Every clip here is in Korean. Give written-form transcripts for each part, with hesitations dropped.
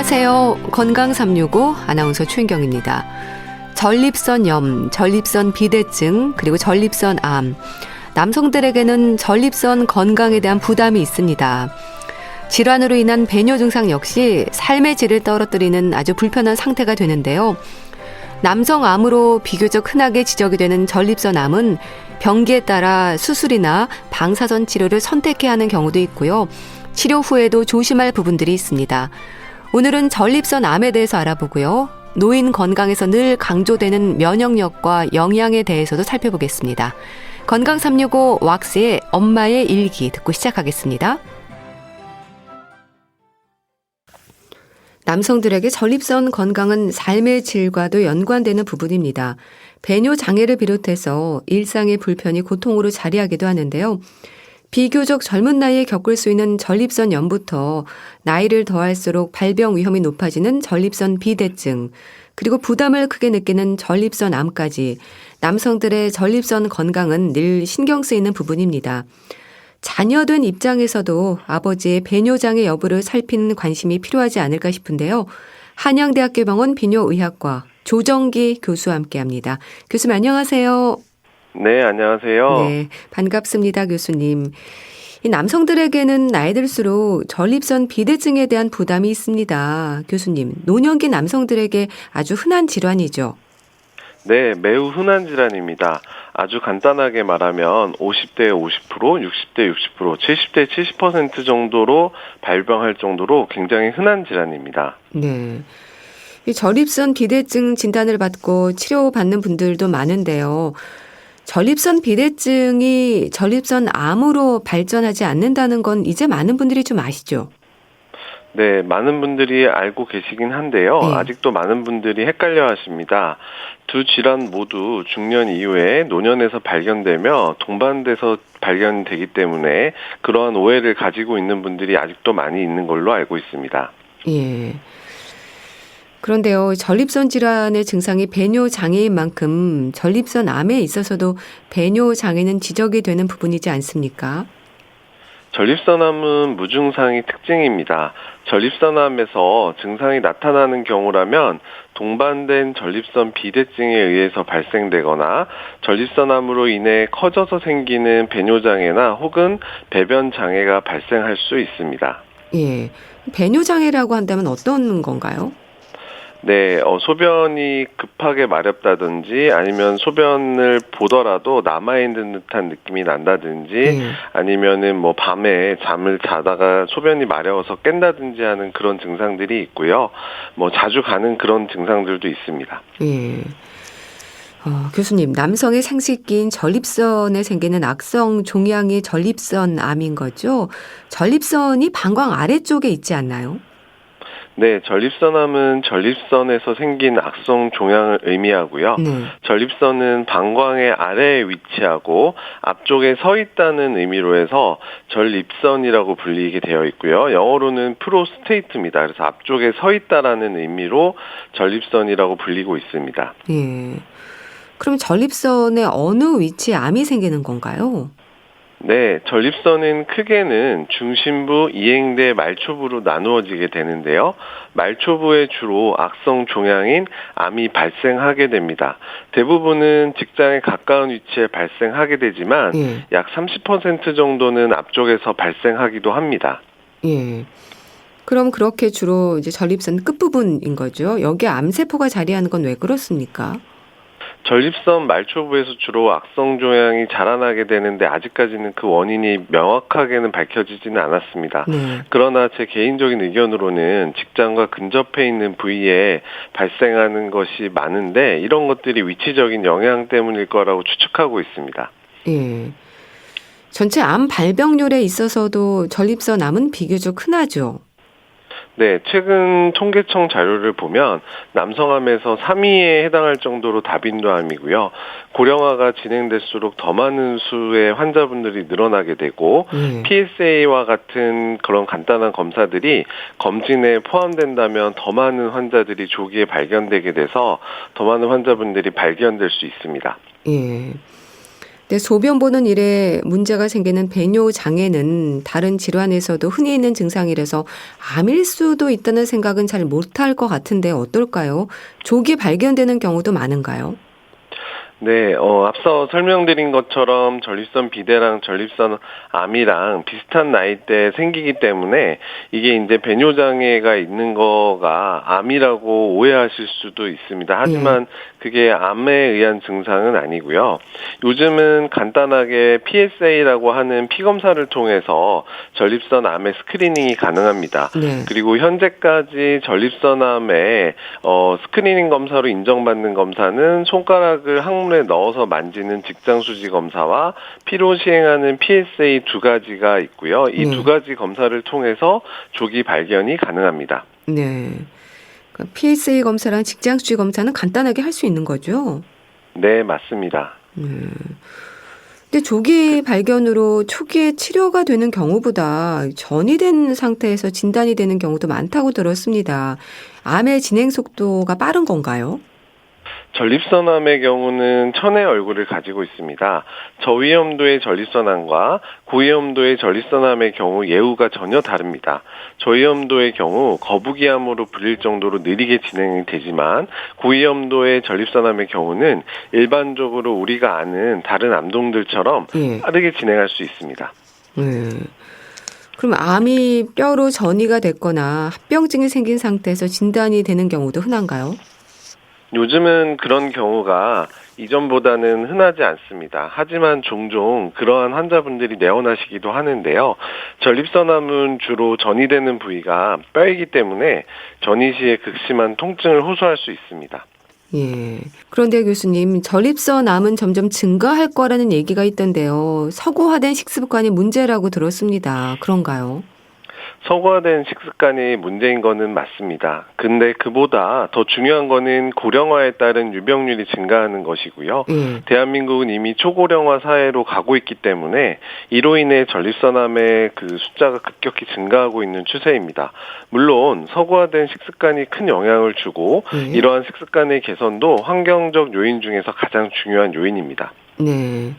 안녕하세요. 건강365 아나운서 최인경입니다. 전립선염, 전립선 비대증, 그리고 전립선암. 남성들에게는 전립선 건강에 대한 부담이 있습니다. 질환으로 인한 배뇨 증상 역시 삶의 질을 떨어뜨리는 아주 불편한 상태가 되는데요. 남성암으로 비교적 흔하게 지적이 되는 전립선암은 병기에 따라 수술이나 방사선 치료를 선택해야 하는 경우도 있고요. 치료 후에도 조심할 부분들이 있습니다. 오늘은 전립선암에 대해서 알아보고요. 노인 건강에서 늘 강조되는 면역력과 영양에 대해서도 살펴보겠습니다. 건강365 왁스의 엄마의 일기 듣고 시작하겠습니다. 남성들에게 전립선 건강은 삶의 질과도 연관되는 부분입니다. 배뇨 장애를 비롯해서 일상의 불편이 고통으로 자리하기도 하는데요. 비교적 젊은 나이에 겪을 수 있는 전립선염부터 나이를 더할수록 발병 위험이 높아지는 전립선 비대증, 그리고 부담을 크게 느끼는 전립선암까지 남성들의 전립선 건강은 늘 신경 쓰이는 부분입니다. 자녀된 입장에서도 아버지의 배뇨장애 여부를 살피는 관심이 필요하지 않을까 싶은데요. 한양대학교 병원 비뇨의학과 조정기 교수와 함께합니다. 교수님 안녕하세요. 네, 안녕하세요. 네, 반갑습니다, 교수님. 이 남성들에게는 나이 들수록 전립선 비대증에 대한 부담이 있습니다. 교수님, 노년기 남성들에게 아주 흔한 질환이죠? 네, 매우 흔한 질환입니다. 아주 간단하게 말하면 50대에 50%, 60대 60%, 70대 70% 정도로 발병할 정도로 굉장히 흔한 질환입니다. 네. 이 전립선 비대증 진단을 받고 치료받는 분들도 많은데요. 전립선 비대증이 전립선암으로 발전하지 않는다는 건 이제 많은 분들이 좀 아시죠? 네, 많은 분들이 알고 계시긴 한데요. 네. 아직도 많은 분들이 헷갈려 하십니다. 두 질환 모두 중년 이후에 노년에서 발견되며 동반돼서 발견되기 때문에 그러한 오해를 가지고 있는 분들이 아직도 많이 있는 걸로 알고 있습니다. 예. 그런데요, 전립선 질환의 증상이 배뇨 장애인 만큼 전립선암에 있어서도 배뇨 장애는 지적이 되는 부분이지 않습니까? 전립선암은 무증상이 특징입니다. 전립선암에서 증상이 나타나는 경우라면 동반된 전립선 비대증에 의해서 발생되거나 전립선암으로 인해 커져서 생기는 배뇨장애나 혹은 배변장애가 발생할 수 있습니다. 예. 배뇨장애라고 한다면 어떤 건가요? 네, 소변이 급하게 마렵다든지 아니면 소변을 보더라도 남아있는 듯한 느낌이 난다든지 아니면은 뭐 밤에 잠을 자다가 소변이 마려워서 깬다든지 하는 그런 증상들이 있고요. 뭐 자주 가는 그런 증상들도 있습니다. 예. 교수님, 남성의 생식기인 전립선에 생기는 악성 종양이 전립선암인 거죠? 전립선이 방광 아래쪽에 있지 않나요? 네, 전립선암은 전립선에서 생긴 악성 종양을 의미하고요. 전립선은 방광의 아래에 위치하고 앞쪽에 서 있다는 의미로 해서 전립선이라고 불리게 되어 있고요. 영어로는 프로스테이트입니다. 그래서 앞쪽에 서 있다라는 의미로 전립선이라고 불리고 있습니다. 예. 그럼 전립선의 어느 위치에 암이 생기는 건가요? 네, 전립선은 크게는 중심부, 이행대, 말초부로 나누어지게 되는데요. 말초부에 주로 악성 종양인 암이 발생하게 됩니다. 대부분은 직장에 가까운 위치에 발생하게 되지만 약 30% 정도는 앞쪽에서 발생하기도 합니다. 예. 그럼 그렇게 주로 이제 전립선 끝부분인 거죠. 여기에 암세포가 자리하는 건 왜 그렇습니까? 전립선 말초부에서 주로 악성 종양이 자라나게 되는데 아직까지는 그 원인이 명확하게는 밝혀지지는 않았습니다. 그러나 제 개인적인 의견으로는 직장과 근접해 있는 부위에 발생하는 것이 많은데 이런 것들이 위치적인 영향 때문일 거라고 추측하고 있습니다. 예. 전체 암 발병률에 있어서도 전립선암은 비교적 흔하죠. 네, 최근 통계청 자료를 보면 남성암에서 3위에 해당할 정도로 다빈도암이고요. 고령화가 진행될수록 더 많은 수의 환자분들이 늘어나게 되고 PSA와 같은 그런 간단한 검사들이 검진에 포함된다면 더 많은 환자들이 조기에 발견되게 돼서 더 많은 환자분들이 발견될 수 있습니다. 예. 근데 소변 보는 일에 문제가 생기는 배뇨 장애는 다른 질환에서도 흔히 있는 증상이라서 암일 수도 있다는 생각은 잘 못할 것 같은데 어떨까요? 조기 발견되는 경우도 많은가요? 네, 앞서 설명드린 것처럼 전립선 비대랑 전립선 암이랑 비슷한 나이대에 생기기 때문에 이게 이제 배뇨장애가 있는 거가 암이라고 오해하실 수도 있습니다. 하지만 그게 암에 의한 증상은 아니고요. 요즘은 간단하게 PSA라고 하는 피검사를 통해서 전립선 암의 스크리닝이 가능합니다. 네. 그리고 현재까지 전립선 암의 스크리닝 검사로 인정받는 검사는 손가락을 항문에 넣어서 만지는 직장수지 검사와 피로 시행하는 PSA 두 가지가 있고요. 이 두 가지 검사를 통해서 조기 발견이 가능합니다. 네. 그러니까 PSA 검사랑 직장수지 검사는 간단하게 할 수 있는 거죠? 네, 맞습니다. 근데 조기 발견으로 초기에 치료가 되는 경우보다 전이된 상태에서 진단이 되는 경우도 많다고 들었습니다. 암의 진행 속도가 빠른 건가요? 전립선암의 경우는 천의 얼굴을 가지고 있습니다. 저위험도의 전립선암과 고위험도의 전립선암의 경우 예후가 전혀 다릅니다. 저위험도의 경우 거북이암으로 불릴 정도로 느리게 진행이 되지만 고위험도의 전립선암의 경우는 일반적으로 우리가 아는 다른 암동들처럼 빠르게 진행할 수 있습니다. 그럼 암이 뼈로 전이가 됐거나 합병증이 생긴 상태에서 진단이 되는 경우도 흔한가요? 요즘은 그런 경우가 이전보다는 흔하지 않습니다. 하지만 종종 그러한 환자분들이 내원하시기도 하는데요. 전립선암은 주로 전이되는 부위가 뼈이기 때문에 전이 시에 극심한 통증을 호소할 수 있습니다. 예. 그런데 교수님, 전립선암은 점점 증가할 거라는 얘기가 있던데요. 서구화된 식습관이 문제라고 들었습니다. 그런가요? 서구화된 식습관이 문제인 거는 맞습니다. 근데 그보다 더 중요한 거는 고령화에 따른 유병률이 증가하는 것이고요. 대한민국은 이미 초고령화 사회로 가고 있기 때문에 이로 인해 전립선암의 그 숫자가 급격히 증가하고 있는 추세입니다. 물론 서구화된 식습관이 큰 영향을 주고 이러한 식습관의 개선도 환경적 요인 중에서 가장 중요한 요인입니다. 네.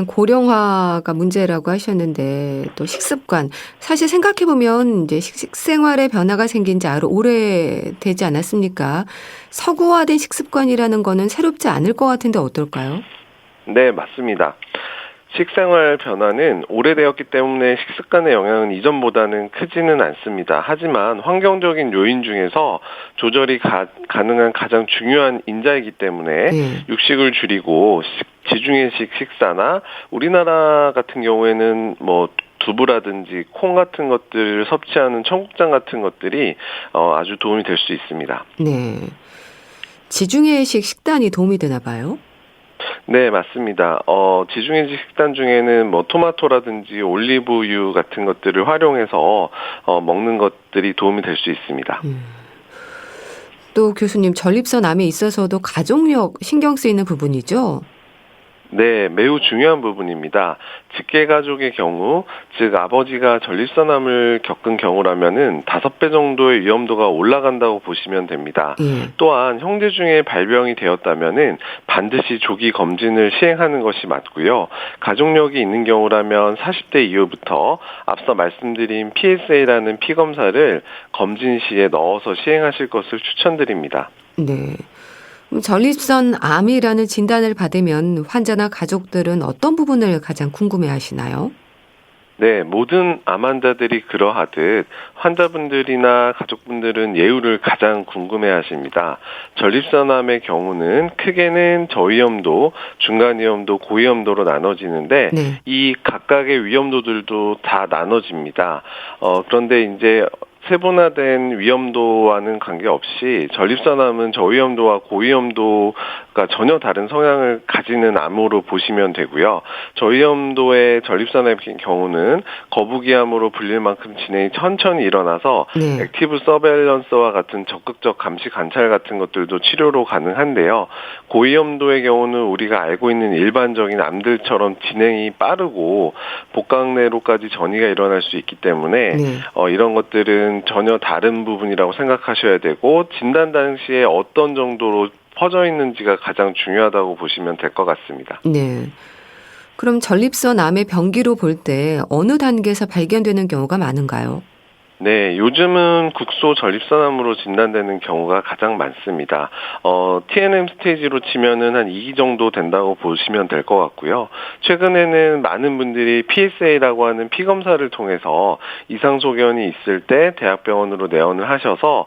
고령화가 문제라고 하셨는데 또 식습관 사실 생각해 보면 이제 식생활의 변화가 생긴 지 아주 오래되지 않았습니까? 서구화된 식습관이라는 거는 새롭지 않을 것 같은데 어떨까요? 네, 맞습니다. 식생활 변화는 오래되었기 때문에 식습관의 영향은 이전보다는 크지는 않습니다. 하지만 환경적인 요인 중에서 조절이 가능한 가장 중요한 인자이기 때문에 육식을 줄이고 지중해식 식사나 우리나라 같은 경우에는 두부라든지 콩 같은 것들을 섭취하는 청국장 같은 것들이 아주 도움이 될 수 있습니다. 네. 지중해식 식단이 도움이 되나 봐요? 네, 맞습니다. 지중해식 식단 중에는 토마토라든지 올리브유 같은 것들을 활용해서 먹는 것들이 도움이 될 수 있습니다. 또 교수님, 전립선암에 있어서도 가족력 신경 쓰이는 부분이죠? 네, 매우 중요한 부분입니다. 직계 가족의 경우, 즉 아버지가 전립선암을 겪은 경우라면은 5배 정도의 위험도가 올라간다고 보시면 됩니다. 또한 형제 중에 발병이 되었다면은 반드시 조기 검진을 시행하는 것이 맞고요. 가족력이 있는 경우라면 40대 이후부터 앞서 말씀드린 PSA라는 피검사를 검진 시에 넣어서 시행하실 것을 추천드립니다. 네. 전립선암이라는 진단을 받으면 환자나 가족들은 어떤 부분을 가장 궁금해하시나요? 네, 모든 암 환자들이 그러하듯 환자분들이나 가족분들은 예후를 가장 궁금해하십니다. 전립선암의 경우는 크게는 저위험도, 중간위험도, 고위험도로 나눠지는데 이 각각의 위험도들도 다 나눠집니다. 그런데 이제 세분화된 위험도와는 관계없이 전립선암은 저위험도와 고위험도가 전혀 다른 성향을 가지는 암으로 보시면 되고요. 저위험도의 전립선암의 경우는 거북이암으로 불릴 만큼 진행이 천천히 일어나서 액티브 서베일런스와 같은 적극적 감시 관찰 같은 것들도 치료로 가능한데요. 고위험도의 경우는 우리가 알고 있는 일반적인 암들처럼 진행이 빠르고 복강내로까지 전이가 일어날 수 있기 때문에 이런 것들은 전혀 다른 부분이라고 생각하셔야 되고 진단 당시에 어떤 정도로 퍼져 있는지가 가장 중요하다고 보시면 될 것 같습니다. 네. 그럼 전립선 암의 병기로 볼 때 어느 단계에서 발견되는 경우가 많은가요? 네, 요즘은 국소 전립선암으로 진단되는 경우가 가장 많습니다. TNM 스테이지로 치면은 한 2기 정도 된다고 보시면 될 것 같고요. 최근에는 많은 분들이 PSA라고 하는 피검사를 통해서 이상 소견이 있을 때 대학병원으로 내원을 하셔서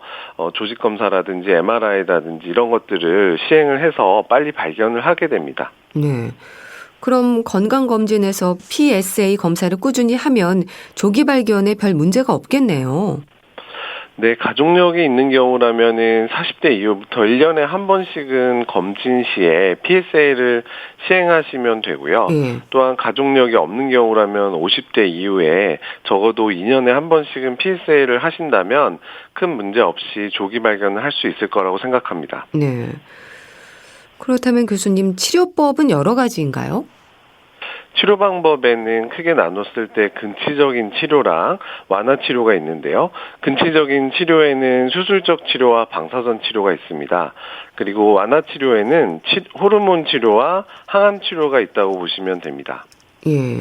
조직 검사라든지 MRI라든지 이런 것들을 시행을 해서 빨리 발견을 하게 됩니다. 네. 그럼 건강검진에서 PSA 검사를 꾸준히 하면 조기 발견에 별 문제가 없겠네요. 네, 가족력이 있는 경우라면은 40대 이후부터 1년에 한 번씩은 검진 시에 PSA를 시행하시면 되고요. 또한 가족력이 없는 경우라면 50대 이후에 적어도 2년에 한 번씩은 PSA를 하신다면 큰 문제 없이 조기 발견을 할 수 있을 거라고 생각합니다. 네. 그렇다면 교수님, 치료법은 여러 가지인가요? 치료 방법에는 크게 나눴을 때 근치적인 치료랑 완화 치료가 있는데요. 근치적인 치료에는 수술적 치료와 방사선 치료가 있습니다. 그리고 완화 치료에는 호르몬 치료와 항암 치료가 있다고 보시면 됩니다. 예.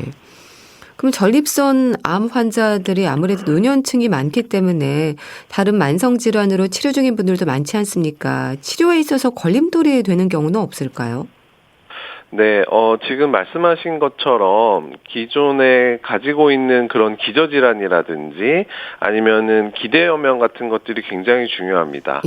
그럼 전립선 암 환자들이 아무래도 노년층이 많기 때문에 다른 만성 질환으로 치료 중인 분들도 많지 않습니까? 치료에 있어서 걸림돌이 되는 경우는 없을까요? 네, 지금 말씀하신 것처럼 기존에 가지고 있는 그런 기저질환이라든지 아니면은 기대염형 같은 것들이 굉장히 중요합니다.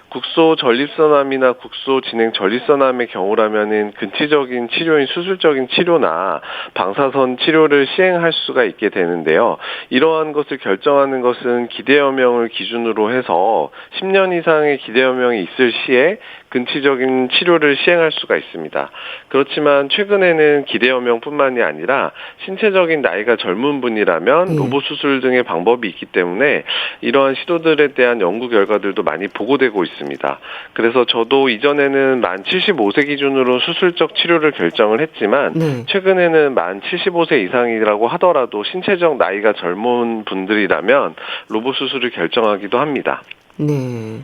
국소 전립선암이나 국소 진행 전립선암의 경우라면은 근치적인 치료인 수술적인 치료나 방사선 치료를 시행할 수가 있게 되는데요. 이러한 것을 결정하는 것은 기대염형을 기준으로 해서 10년 이상의 기대염형이 있을 시에 근치적인 치료를 시행할 수가 있습니다. 그렇지만 최근에는 기대염형뿐만이 아니라 신체적인 나이가 젊은 분이라면 로봇 수술 등의 방법이 있기 때문에 이러한 시도들에 대한 연구 결과들도 많이 보고되고 있습니다. 그래서 저도 이전에는 만 75세 기준으로 수술적 치료를 결정을 했지만 최근에는 만 75세 이상이라고 하더라도 신체적 나이가 젊은 분들이라면 로봇 수술을 결정하기도 합니다. 네.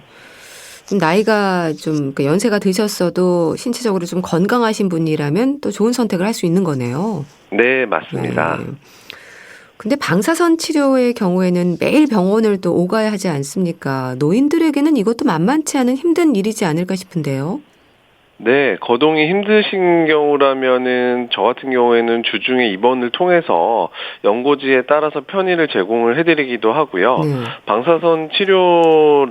좀 나이가 좀 연세가 드셨어도 신체적으로 좀 건강하신 분이라면 또 좋은 선택을 할 수 있는 거네요. 네, 맞습니다. 근데 방사선 치료의 경우에는 매일 병원을 또 오가야 하지 않습니까? 노인들에게는 이것도 만만치 않은 힘든 일이지 않을까 싶은데요. 네, 거동이 힘드신 경우라면은 저 같은 경우에는 주중에 입원을 통해서 연고지에 따라서 편의를 제공을 해드리기도 하고요. 방사선 치료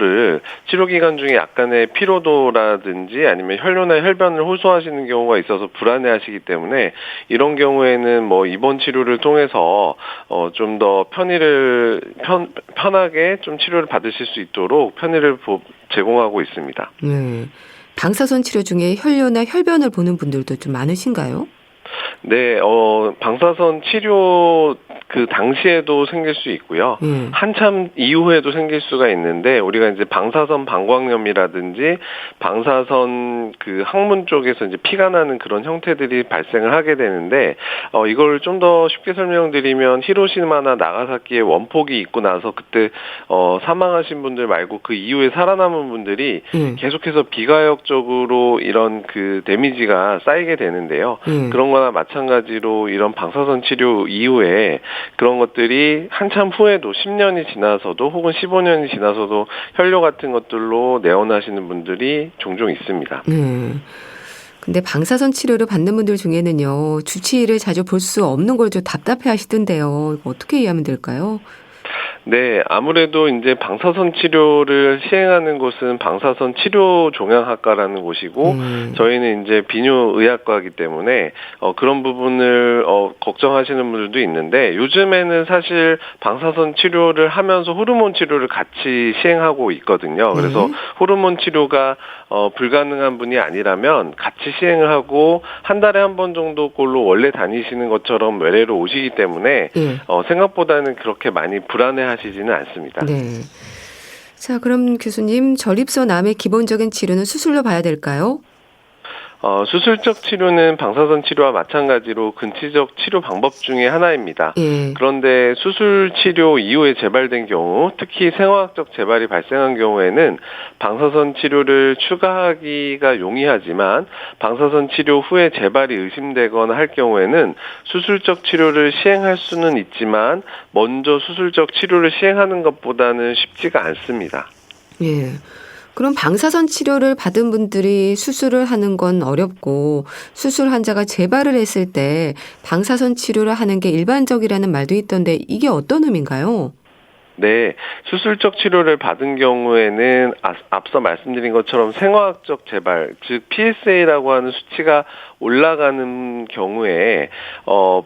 기간 중에 약간의 피로도라든지 아니면 혈뇨나 혈변을 호소하시는 경우가 있어서 불안해하시기 때문에 이런 경우에는 뭐 입원 치료를 통해서 좀 더 편하게 좀 치료를 받으실 수 있도록 편의를 제공하고 있습니다. 방사선 치료 중에 혈뇨나 혈변을 보는 분들도 좀 많으신가요? 네, 방사선 치료 그 당시에도 생길 수 있고요. 한참 이후에도 생길 수가 있는데 우리가 이제 방사선 방광염이라든지 방사선 그 항문 쪽에서 이제 피가 나는 그런 형태들이 발생을 하게 되는데 이걸 좀 더 쉽게 설명드리면 히로시마나 나가사키에 원폭이 있고 나서 그때 사망하신 분들 말고 그 이후에 살아남은 분들이 계속해서 비가역적으로 이런 그 데미지가 쌓이게 되는데요. 그런 거나 마찬가지로 이런 방사선 치료 이후에 그런 것들이 한참 후에도 10년이 지나서도 혹은 15년이 지나서도 혈뇨 같은 것들로 내원하시는 분들이 종종 있습니다. 근데 방사선 치료를 받는 분들 중에는요, 주치의를 자주 볼 수 없는 걸 좀 답답해 하시던데요. 이거 어떻게 이해하면 될까요? 네, 아무래도 이제 방사선 치료를 시행하는 곳은 방사선 치료 종양학과라는 곳이고 저희는 이제 비뇨의학과이기 때문에 그런 부분을 걱정하시는 분들도 있는데 요즘에는 사실 방사선 치료를 하면서 호르몬 치료를 같이 시행하고 있거든요. 그래서 호르몬 치료가 불가능한 분이 아니라면 같이 시행을 하고 한 달에 한 번 정도 꼴로 원래 다니시는 것처럼 외래로 오시기 때문에 생각보다는 그렇게 많이 불안해하시지는 않습니다. 네. 자, 그럼 교수님, 전립선 암의 기본적인 치료는 수술로 봐야 될까요? 수술적 치료는 방사선 치료와 마찬가지로 근치적 치료 방법 중에 하나입니다. 예. 그런데 수술 치료 이후에 재발된 경우, 특히 생화학적 재발이 발생한 경우에는 방사선 치료를 추가하기가 용이하지만 방사선 치료 후에 재발이 의심되거나 할 경우에는 수술적 치료를 시행할 수는 있지만 먼저 수술적 치료를 시행하는 것보다는 쉽지가 않습니다. 예. 그럼 방사선 치료를 받은 분들이 수술을 하는 건 어렵고 수술 환자가 재발을 했을 때 방사선 치료를 하는 게 일반적이라는 말도 있던데 이게 어떤 의미인가요? 네, 수술적 치료를 받은 경우에는 앞서 말씀드린 것처럼 생화학적 재발, 즉 PSA라고 하는 수치가 올라가는 경우에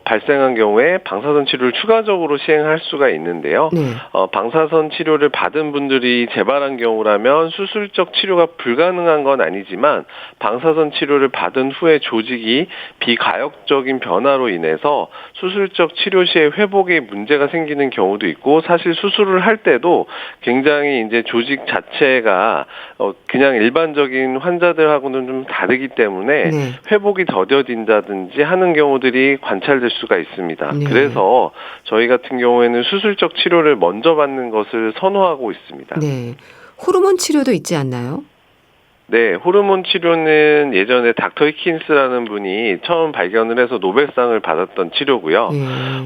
발생한 경우에 방사선 치료를 추가적으로 시행할 수가 있는데요. 네. 방사선 치료를 받은 분들이 재발한 경우라면 수술적 치료가 불가능한 건 아니지만 방사선 치료를 받은 후에 조직이 비가역적인 변화로 인해서 수술적 치료 시에 회복에 문제가 생기는 경우도 있고 사실 수술을 할 때도 굉장히 이제 조직 자체가 그냥 일반적인 환자들하고는 좀 다르기 때문에 네. 회복이 더뎌진다든지 하는 경우들이 관찰될 수가 있습니다. 네. 그래서 저희 같은 경우에는 수술적 치료를 먼저 받는 것을 선호하고 있습니다. 네. 호르몬 치료도 있지 않나요? 네, 호르몬 치료는 예전에 닥터 히킨스라는 분이 처음 발견을 해서 노벨상을 받았던 치료고요.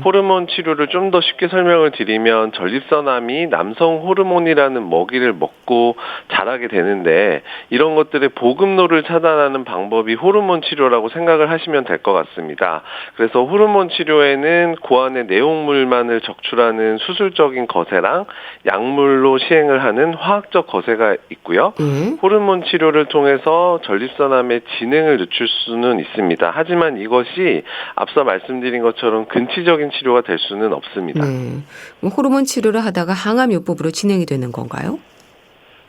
호르몬 치료를 좀 더 쉽게 설명을 드리면 전립선암이 남성 호르몬이라는 먹이를 먹고 자라게 되는데 이런 것들의 보급로를 차단하는 방법이 호르몬 치료라고 생각을 하시면 될 것 같습니다. 그래서 호르몬 치료에는 고안의 내용물만을 적출하는 수술적인 거세랑 약물로 시행을 하는 화학적 거세가 있고요. 호르몬 치료 를 통해서 전립선암의 진행을 늦출 수는 있습니다. 하지만 이것이 앞서 말씀드린 것처럼 근치적인 치료가 될 수는 없습니다. 네. 호르몬 치료를 하다가 항암요법으로 진행이 되는 건가요?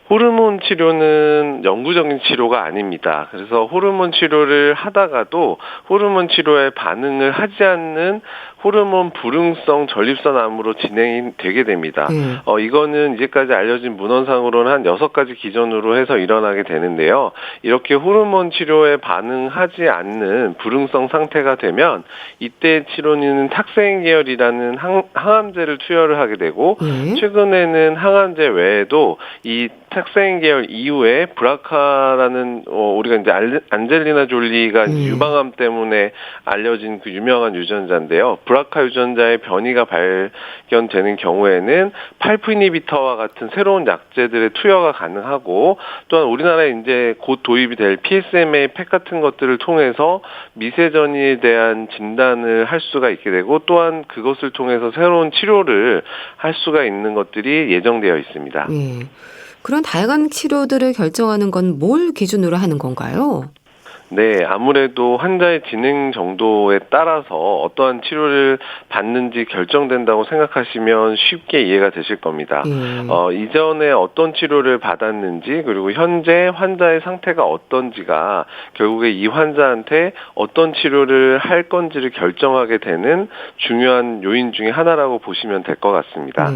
호르몬 치료는 영구적인 치료가 아닙니다. 그래서 호르몬 치료를 하다가도 호르몬 치료에 반응을 하지 않는 호르몬 불응성 전립선암으로 진행이 되게 됩니다. 이거는 이제까지 알려진 문헌상으로는 한 6가지 기전으로 해서 일어나게 되는데요. 이렇게 호르몬 치료에 반응하지 않는 불응성 상태가 되면 이때 치료는 탁세인 계열이라는 항암제를 투여를 하게 되고 최근에는 항암제 외에도 이 탁세인 계열 이후에 브라카라는 우리가 이제 안젤리나 졸리가 유방암 때문에 알려진 그 유명한 유전자인데요. 브라카 유전자의 변이가 발견되는 경우에는 팔프 이니비터와 같은 새로운 약제들의 투여가 가능하고 또한 우리나라에 이제 곧 도입이 될 PSMA 팩 같은 것들을 통해서 미세전이에 대한 진단을 할 수가 있게 되고 또한 그것을 통해서 새로운 치료를 할 수가 있는 것들이 예정되어 있습니다. 그런 다양한 치료들을 결정하는 건 뭘 기준으로 하는 건가요? 네, 아무래도 환자의 진행 정도에 따라서 어떠한 치료를 받는지 결정된다고 생각하시면 쉽게 이해가 되실 겁니다. 이전에 어떤 치료를 받았는지 그리고 현재 환자의 상태가 어떤지가 결국에 이 환자한테 어떤 치료를 할 건지를 결정하게 되는 중요한 요인 중에 하나라고 보시면 될 것 같습니다.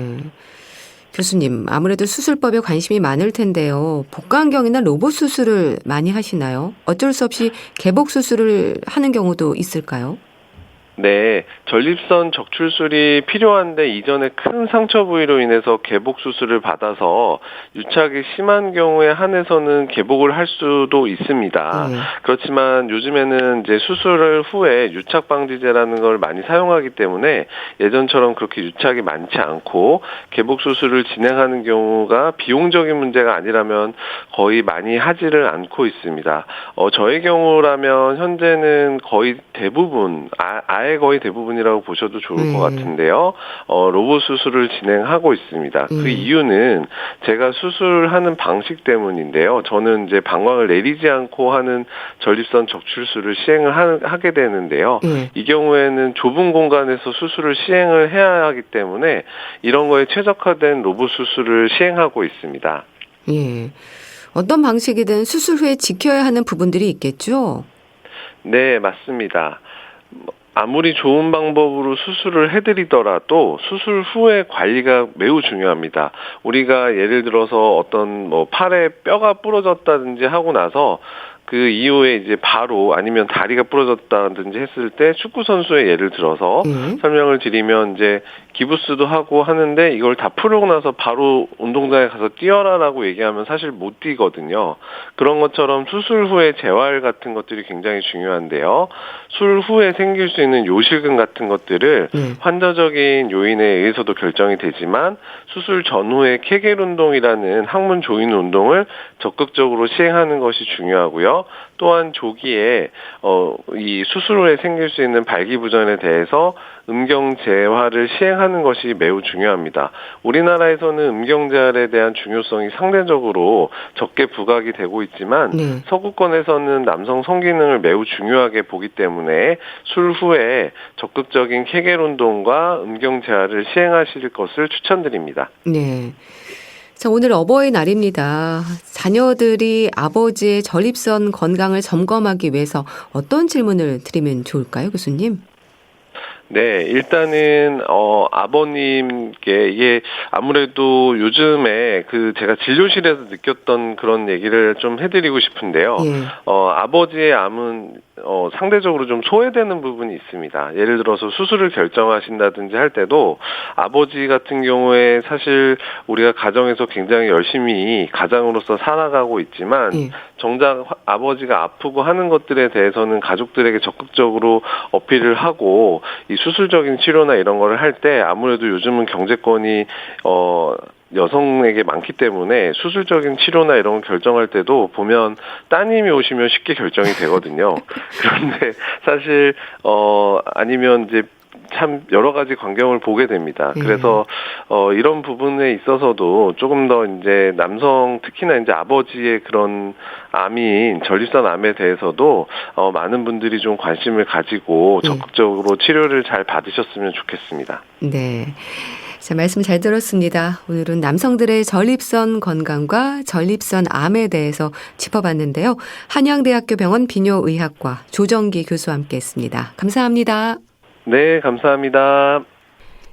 교수님, 아무래도 수술법에 관심이 많을 텐데요. 복강경이나 로봇 수술을 많이 하시나요? 어쩔 수 없이 개복 수술을 하는 경우도 있을까요? 네, 전립선 적출술이 필요한데 이전에 큰 상처 부위로 인해서 개복 수술을 받아서 유착이 심한 경우에 한해서는 개복을 할 수도 있습니다. 그렇지만 요즘에는 이제 수술을 후에 유착 방지제라는 걸 많이 사용하기 때문에 예전처럼 그렇게 유착이 많지 않고 개복 수술을 진행하는 경우가 비용적인 문제가 아니라면 거의 많이 하지를 않고 있습니다. 저의 경우라면 현재는 거의 대부분 거의 대부분이라고 보셔도 좋을 것 같은데요. 로봇 수술을 진행하고 있습니다. 그 이유는 제가 수술하는 방식 때문인데요. 저는 이제 방광을 내리지 않고 하는 전립선 적출술을 시행을 하게 되는데요. 이 경우에는 좁은 공간에서 수술을 시행을 해야 하기 때문에 이런 거에 최적화된 로봇 수술을 시행하고 있습니다. 어떤 방식이든 수술 후에 지켜야 하는 부분들이 있겠죠? 네, 맞습니다. 아무리 좋은 방법으로 수술을 해드리더라도 수술 후의 관리가 매우 중요합니다. 우리가 예를 들어서 어떤 팔에 뼈가 부러졌다든지 하고 나서 그 이후에 이제 바로 아니면 다리가 부러졌다든지 했을 때 축구 선수의 예를 들어서 설명을 드리면 이제 기부스도 하고 하는데 이걸 다 풀고 나서 바로 운동장에 가서 뛰어라라고 얘기하면 사실 못 뛰거든요. 그런 것처럼 수술 후에 재활 같은 것들이 굉장히 중요한데요. 수술 후에 생길 수 있는 요실금 같은 것들을 환자적인 요인에 의해서도 결정이 되지만 수술 전후에 케겔 운동이라는 항문 조이는 운동을 적극적으로 시행하는 것이 중요하고요. 또한 조기에 이 수술 후에 생길 수 있는 발기부전에 대해서 음경재활을 시행하는 것이 매우 중요합니다. 우리나라에서는 음경재활에 대한 중요성이 상대적으로 적게 부각이 되고 있지만 서구권에서는 남성 성기능을 매우 중요하게 보기 때문에 술 후에 적극적인 케겔 운동과 음경재활을 시행하실 것을 추천드립니다. 네. 자, 오늘 어버이날입니다. 자녀들이 아버지의 전립선 건강을 점검하기 위해서 어떤 질문을 드리면 좋을까요, 교수님? 네, 일단은 아버님께 이게 아무래도 요즘에 제가 진료실에서 느꼈던 그런 얘기를 좀 해드리고 싶은데요. 아버지의 암은 상대적으로 좀 소외되는 부분이 있습니다. 예를 들어서 수술을 결정하신다든지 할 때도 아버지 같은 경우에 사실 우리가 가정에서 굉장히 열심히 가장으로서 살아가고 있지만 정작 아버지가 아프고 하는 것들에 대해서는 가족들에게 적극적으로 어필을 하고 이 수술적인 치료나 이런 거를 할 때 아무래도 요즘은 경제권이 여성에게 많기 때문에 수술적인 치료나 이런 걸 결정할 때도 보면 따님이 오시면 쉽게 결정이 되거든요. 그런데 사실 아니면 이제 참 여러 가지 광경을 보게 됩니다. 그래서 이런 부분에 있어서도 조금 더 이제 남성 특히나 이제 아버지의 그런 암인 전립선 암에 대해서도 많은 분들이 좀 관심을 가지고 적극적으로 치료를 잘 받으셨으면 좋겠습니다. 네. 자, 말씀 잘 들었습니다. 오늘은 남성들의 전립선 건강과 전립선 암에 대해서 짚어봤는데요. 한양대학교 병원 비뇨의학과 조정기 교수와 함께했습니다. 감사합니다. 네, 감사합니다.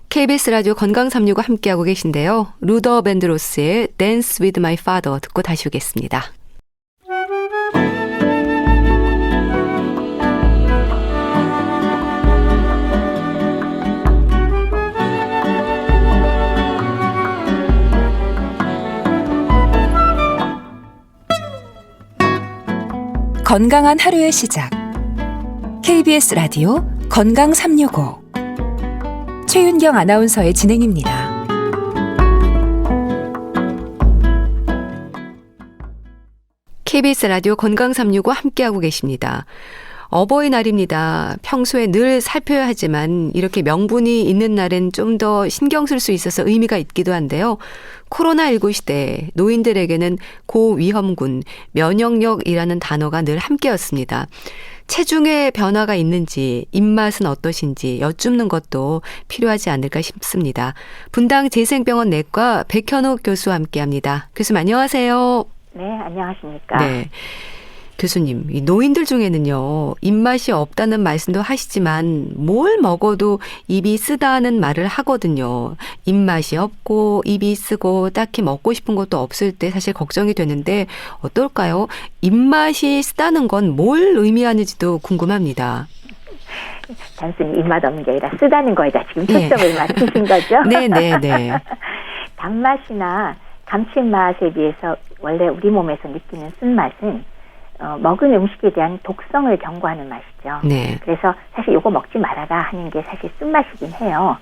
KBS 라디오 건강365 함께하고 계신데요. 루더 밴드로스의 Dance with my father 듣고 다시 오겠습니다. 건강한 하루의 시작. KBS 라디오 건강365 최윤경 아나운서의 진행입니다. KBS 라디오 건강365 함께하고 계십니다. 어버이날입니다. 평소에 늘 살펴야 하지만 이렇게 명분이 있는 날엔 좀 더 신경 쓸 수 있어서 의미가 있기도 한데요. 코로나19 시대 노인들에게는 고위험군, 면역력이라는 단어가 늘 함께였습니다. 체중에 변화가 있는지, 입맛은 어떠신지 여쭙는 것도 필요하지 않을까 싶습니다. 분당 재생병원 내과 백현옥 교수와 함께합니다. 교수님 안녕하세요. 네, 안녕하십니까. 네. 교수님, 이 노인들 중에는요, 입맛이 없다는 말씀도 하시지만 뭘 먹어도 입이 쓰다는 말을 하거든요. 입맛이 없고 입이 쓰고 딱히 먹고 싶은 것도 없을 때 사실 걱정이 되는데 어떨까요? 입맛이 쓰다는 건 뭘 의미하는지도 궁금합니다. 단순히 입맛 없는 게 아니라 쓰다는 거에다 지금 초점을 맞추신 거죠? 네. 단맛이나 감칠맛에 비해서 원래 우리 몸에서 느끼는 쓴맛은 먹은 음식에 대한 독성을 경고하는 맛이죠. 네. 그래서 사실 이거 먹지 말아라 하는 게 사실 쓴맛이긴 해요.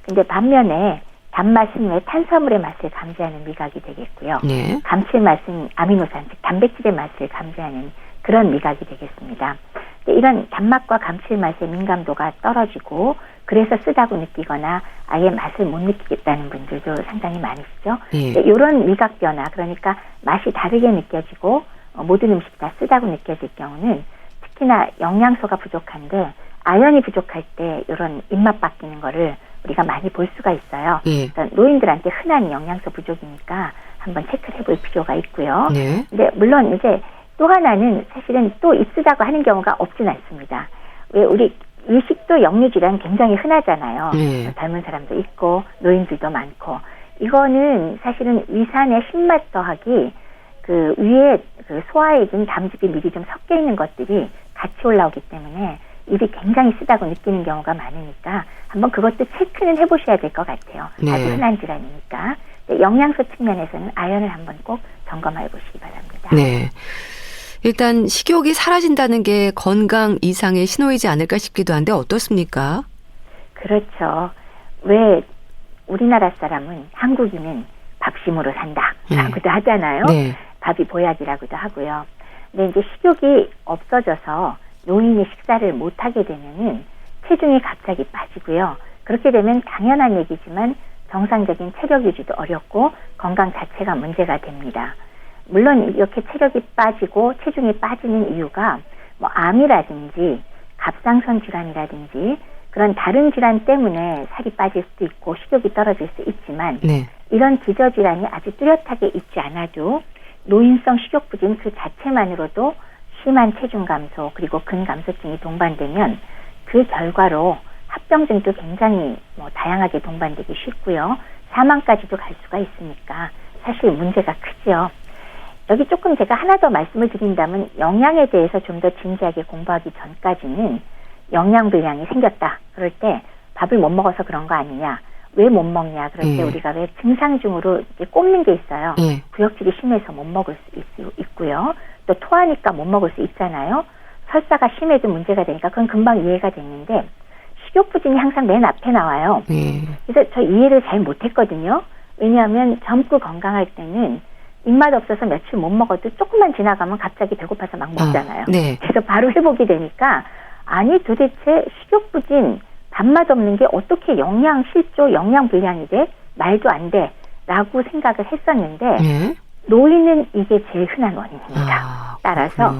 근데 반면에 단맛은 왜 탄수화물의 맛을 감지하는 미각이 되겠고요. 네. 감칠맛은 아미노산, 즉 단백질의 맛을 감지하는 그런 미각이 되겠습니다. 이런 단맛과 감칠맛의 민감도가 떨어지고 그래서 쓰다고 느끼거나 아예 맛을 못 느끼겠다는 분들도 상당히 많으시죠. 이런 미각 변화, 그러니까 맛이 다르게 느껴지고 모든 음식 다 쓰다고 느껴질 경우는 특히나 영양소가 부족한데 아연이 부족할 때 이런 입맛 바뀌는 거를 우리가 많이 볼 수가 있어요. 그러니까 노인들한테 흔한 영양소 부족이니까 한번 체크를 해볼 필요가 있고요. 근데 물론 이제 또 하나는 사실은 또 입쓰다고 하는 경우가 없진 않습니다. 왜 우리 일식도 역류질환 굉장히 흔하잖아요. 젊은 사람도 있고 노인들도 많고 이거는 사실은 위산의 신맛 더하기 그 위에 그 소화액인 담즙이 미리 좀 섞여 있는 것들이 같이 올라오기 때문에 입이 굉장히 쓰다고 느끼는 경우가 많으니까 한번 그것도 체크는 해보셔야 될 것 같아요. 네. 아주 흔한 질환이니까. 영양소 측면에서는 아연을 한번 꼭 점검해 보시기 바랍니다. 네. 일단 식욕이 사라진다는 게 건강 이상의 신호이지 않을까 싶기도 한데 어떻습니까? 그렇죠. 왜 우리나라 사람은 한국인은 밥심으로 산다라고도 하잖아요. 네. 밥이 보약이라고도 하고요. 근데 이제 식욕이 없어져서 노인이 식사를 못하게 되면은 체중이 갑자기 빠지고요. 그렇게 되면 당연한 얘기지만 정상적인 체력 유지도 어렵고 건강 자체가 문제가 됩니다. 물론 이렇게 체력이 빠지고 체중이 빠지는 이유가 뭐 암이라든지 갑상선 질환이라든지 그런 다른 질환 때문에 살이 빠질 수도 있고 식욕이 떨어질 수 있지만 네. 이런 기저질환이 아주 뚜렷하게 있지 않아도 노인성 식욕부진 그 자체만으로도 심한 체중 감소 그리고 근감소증이 동반되면 그 결과로 합병증도 굉장히 다양하게 동반되기 쉽고요. 사망까지도 갈 수가 있으니까 사실 문제가 크죠. 여기 조금 제가 하나 더 말씀을 드린다면 영양에 대해서 좀 더 진지하게 공부하기 전까지는 영양불량이 생겼다. 그럴 때 밥을 못 먹어서 그런 거 아니냐. 왜 못 먹냐. 그럴 때 우리가 왜 증상 중으로 이제 꼽는 게 있어요. 구역질이 심해서 못 먹을 수 있고요. 또 토하니까 못 먹을 수 있잖아요. 설사가 심해도 문제가 되니까 그건 금방 이해가 됐는데 식욕부진이 항상 맨 앞에 나와요. 그래서 저 이해를 잘 못했거든요. 왜냐하면 젊고 건강할 때는 입맛 없어서 며칠 못 먹어도 조금만 지나가면 갑자기 배고파서 막 먹잖아요. 네. 그래서 바로 회복이 되니까 아니 도대체 식욕부진 밥맛 없는 게 어떻게 영양 실조 영양 불량이 돼? 말도 안 돼. 라고 생각을 했었는데 노인은 이게 제일 흔한 원인입니다. 따라서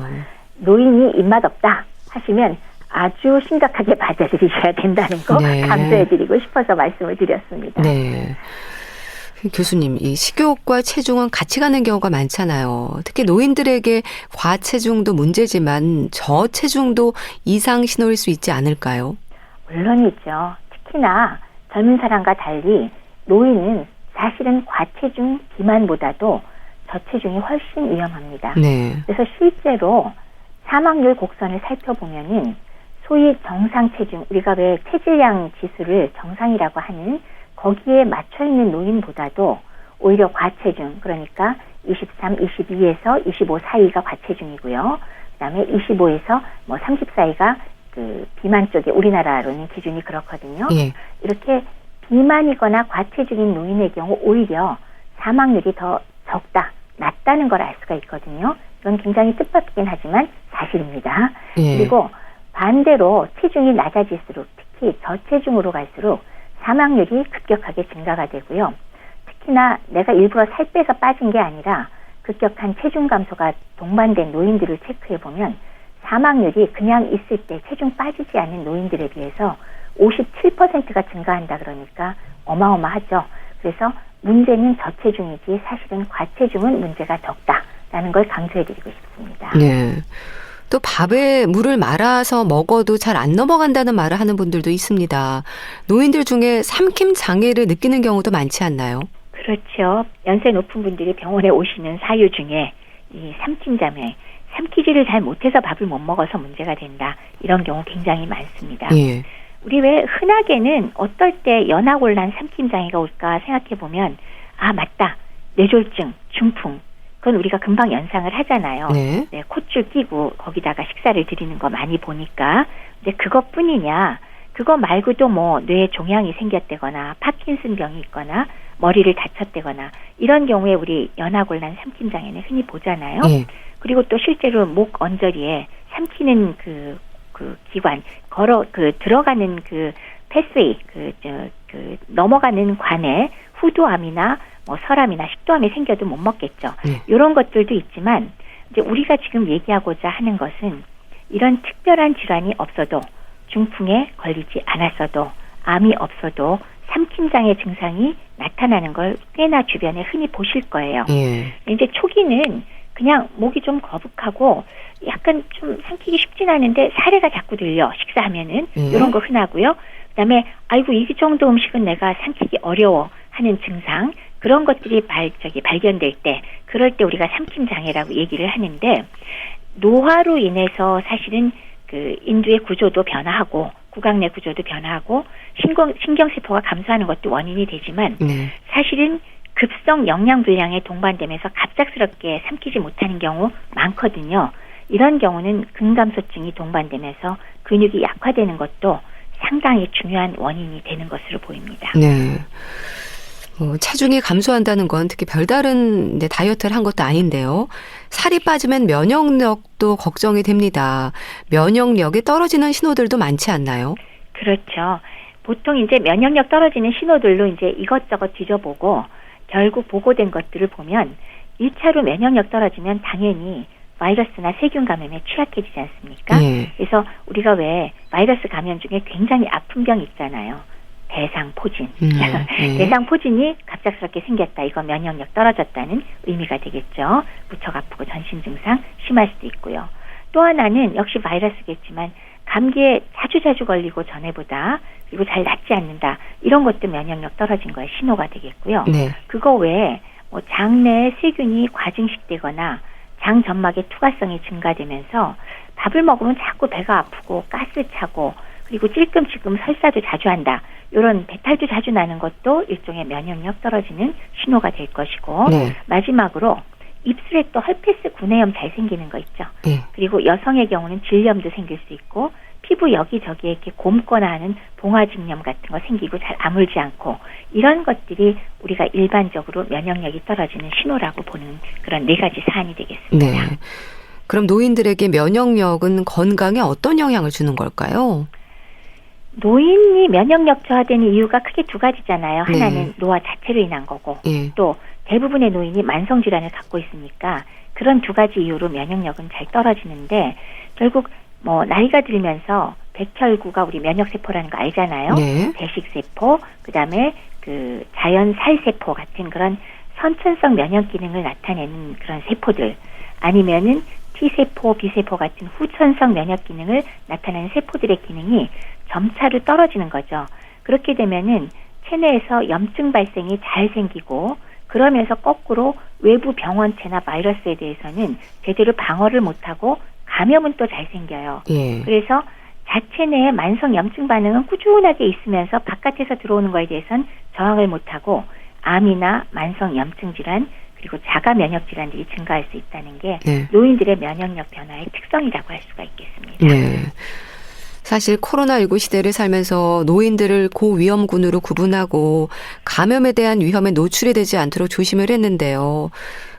노인이 입맛 없다 하시면 아주 심각하게 받아들이셔야 된다는 거 강조해드리고 싶어서 말씀을 드렸습니다. 네. 교수님, 이 식욕과 체중은 같이 가는 경우가 많잖아요. 특히 노인들에게 과체중도 문제지만 저체중도 이상 신호일 수 있지 않을까요? 물론이죠. 특히나 젊은 사람과 달리 노인은 사실은 과체중 비만보다도 저체중이 훨씬 위험합니다. 네. 그래서 실제로 사망률 곡선을 살펴보면은 소위 정상 체중, 우리가 왜 체질량 지수를 정상이라고 하는 거기에 맞춰 있는 노인보다도 오히려 과체중, 그러니까 23, 22에서 25 사이가 과체중이고요. 그다음에 25에서 30 사이가 그 비만 쪽에 우리나라로는 기준이 그렇거든요. 이렇게 비만이거나 과체중인 노인의 경우 오히려 사망률이 더 적다, 낮다는 걸 알 수가 있거든요. 이건 굉장히 뜻밖이긴 하지만 사실입니다. 그리고 반대로 체중이 낮아질수록 특히 저체중으로 갈수록 사망률이 급격하게 증가가 되고요. 특히나 내가 일부러 살 빼서 빠진 게 아니라 급격한 체중 감소가 동반된 노인들을 체크해보면 사망률이 그냥 있을 때 체중 빠지지 않는 노인들에 비해서 57%가 증가한다 그러니까 어마어마하죠. 그래서 문제는 저체중이지 사실은 과체중은 문제가 적다라는 걸 강조해드리고 싶습니다. 네. 또 밥에 물을 말아서 먹어도 잘 안 넘어간다는 말을 하는 분들도 있습니다. 노인들 중에 삼킴 장애를 느끼는 경우도 많지 않나요? 그렇죠. 연세 높은 분들이 병원에 오시는 사유 중에 이 삼킴 장애, 삼키지를 잘 못해서 밥을 못 먹어서 문제가 된다. 이런 경우 굉장히 많습니다. 우리 왜 흔하게는 어떨 때 연하곤란 삼킴 장애가 올까 생각해보면 아 맞다. 뇌졸중, 중풍. 그건 우리가 금방 연상을 하잖아요. 네, 콧줄 끼고 거기다가 식사를 드리는 거 많이 보니까. 근데 그것뿐이냐. 그거 말고도 뇌에 종양이 생겼다거나 파킨슨병이 있거나 머리를 다쳤다거나 이런 경우에 우리 연하곤란 삼킴장애는 흔히 보잖아요. 그리고 또 실제로 목 언저리에 삼키는 그 기관, 들어가는 그 패스웨이, 넘어가는 관에 후두암이나 설암이나 식도암이 생겨도 못 먹겠죠. 이런 것들도 있지만 이제 우리가 지금 얘기하고자 하는 것은 이런 특별한 질환이 없어도 중풍에 걸리지 않았어도 암이 없어도 삼킴장애 증상이 나타나는 걸 꽤나 주변에 흔히 보실 거예요. 이제 초기는 그냥 목이 좀 거북하고 약간 좀 삼키기 쉽진 않은데 사례가 자꾸 들려 식사하면은 이런 거 흔하고요. 그다음에 아이고 이 정도 음식은 내가 삼키기 어려워 하는 증상 그런 것들이 발견될 때, 그럴 때 우리가 삼킴 장애라고 얘기를 하는데, 노화로 인해서 사실은 그 인두의 구조도 변화하고 구강 내 구조도 변화하고 신경세포가 감소하는 것도 원인이 되지만 사실은 급성 영양 불량에 동반되면서 갑작스럽게 삼키지 못하는 경우 많거든요. 이런 경우는 근감소증이 동반되면서 근육이 약화되는 것도 상당히 중요한 원인이 되는 것으로 보입니다. 네. 체중이 감소한다는 건 특히 별다른 다이어트를 한 것도 아닌데요. 살이 빠지면 면역력도 걱정이 됩니다. 면역력이 떨어지는 신호들도 많지 않나요? 그렇죠. 보통 이제 면역력 떨어지는 신호들로 이제 이것저것 뒤져보고 결국 보고된 것들을 보면 1차로 면역력 떨어지면 당연히 바이러스나 세균 감염에 취약해지지 않습니까? 그래서 우리가 왜 바이러스 감염 중에 굉장히 아픈 병 있잖아요. 대상포진. 대상포진이 갑작스럽게 생겼다. 이거 면역력 떨어졌다는 의미가 되겠죠. 무척 아프고 전신 증상 심할 수도 있고요. 또 하나는 역시 바이러스겠지만 감기에 자주 걸리고 전에보다 그리고 잘 낫지 않는다. 이런 것도 면역력 떨어진 거에 신호가 되겠고요. 그거 외에 장내에 세균이 과증식되거나 장 점막의 투과성이 증가되면서 밥을 먹으면 자꾸 배가 아프고 가스 차고 그리고 찔끔찔끔 설사도 자주 한다. 이런 배탈도 자주 나는 것도 일종의 면역력 떨어지는 신호가 될 것이고 마지막으로 입술에 또 헐페스 구내염 잘 생기는 거 있죠. 그리고 여성의 경우는 질염도 생길 수 있고 피부 여기저기에 이렇게 곰거나 하는 봉화증염 같은 거 생기고 잘 아물지 않고 이런 것들이 우리가 일반적으로 면역력이 떨어지는 신호라고 보는 그런 4가지 사안이 되겠습니다. 네. 그럼 노인들에게 면역력은 건강에 어떤 영향을 주는 걸까요? 노인이 면역력 저하되는 이유가 크게 2가지잖아요. 하나는 노화 자체로 인한 거고 또 대부분의 노인이 만성질환을 갖고 있으니까 그런 2가지 이유로 면역력은 잘 떨어지는데 결국 나이가 들면서 백혈구가 우리 면역세포라는 거 알잖아요. 배식세포, 그다음에 그 자연 살세포 같은 그런 선천성 면역 기능을 나타내는 그런 세포들 아니면은 T세포, B세포 같은 후천성 면역 기능을 나타내는 세포들의 기능이 점차로 떨어지는 거죠. 그렇게 되면은 체내에서 염증 발생이 잘 생기고 그러면서 거꾸로 외부 병원체나 바이러스에 대해서는 제대로 방어를 못하고 감염은 또 잘 생겨요. 그래서 자체 내에 만성 염증 반응은 꾸준하게 있으면서 바깥에서 들어오는 거에 대해서는 저항을 못하고 암이나 만성 염증 질환 그리고 자가 면역 질환들이 증가할 수 있다는 게 노인들의 면역력 변화의 특성이라고 할 수가 있겠습니다. 사실 코로나19 시대를 살면서 노인들을 고위험군으로 구분하고 감염에 대한 위험에 노출이 되지 않도록 조심을 했는데요.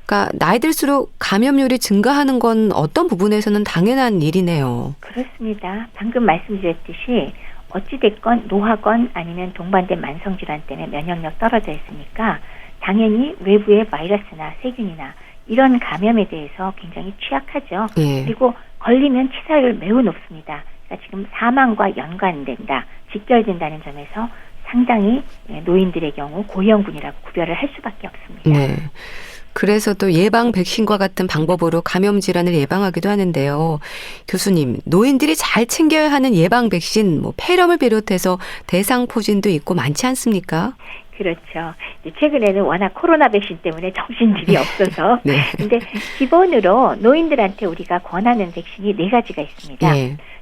그러니까 나이 들수록 감염률이 증가하는 건 어떤 부분에서는 당연한 일이네요. 그렇습니다. 방금 말씀드렸듯이 어찌됐건 노화건 아니면 동반된 만성질환 때문에 면역력 떨어져 있으니까 당연히 외부의 바이러스나 세균이나 이런 감염에 대해서 굉장히 취약하죠. 그리고 걸리면 치사율 매우 높습니다. 그러니까 지금 사망과 연관된다, 직결된다는 점에서 상당히 노인들의 경우 고위험군이라고 구별을 할 수밖에 없습니다. 그래서 또 예방 백신과 같은 방법으로 감염 질환을 예방하기도 하는데요. 교수님, 노인들이 잘 챙겨야 하는 예방 백신, 폐렴을 비롯해서 대상포진도 있고 많지 않습니까? 그렇죠. 최근에는 워낙 코로나 백신 때문에 정신줄이 없어서. 근데 기본으로 노인들한테 우리가 권하는 백신이 4가지가 있습니다.